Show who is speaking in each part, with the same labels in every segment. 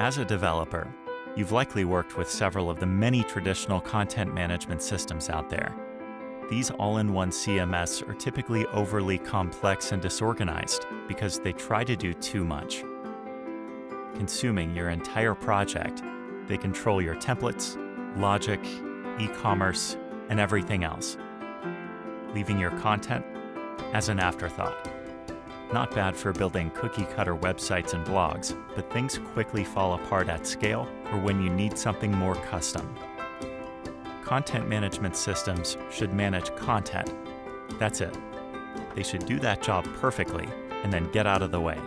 Speaker 1: As a developer, you've likely worked with several of the many traditional content management systems out there. These all-in-one CMS are typically overly complex and disorganized because they try to do too much. Consuming your entire project, they control your templates, logic, e-commerce, and everything else, leaving your content as an afterthought. Not bad for building cookie-cutter websites and blogs, but things quickly fall apart at scale or when you need something more custom. Content management systems should manage content. That's it. They should do that job perfectly and then get out of the way.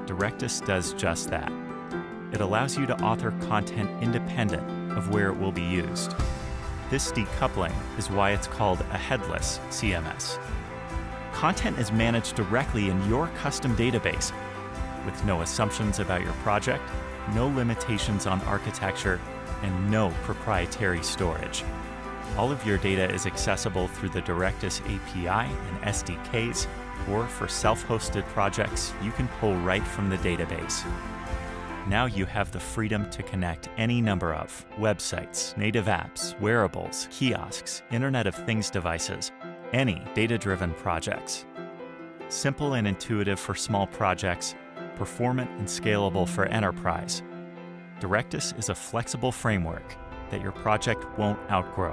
Speaker 1: Directus does just that. It allows you to author content independent of where it will be used. This decoupling is why it's called a headless CMS. Content is managed directly in your custom database, with no assumptions about your project, no limitations on architecture, and no proprietary storage. All of your data is accessible through the Directus API and SDKs, or for self-hosted projects, you can pull right from the database. Now you have the freedom to connect any number of websites, native apps, wearables, kiosks, Internet of Things devices, any data-driven projects. Simple and intuitive for small projects, performant and scalable for enterprise. Directus is a flexible framework that your project won't outgrow.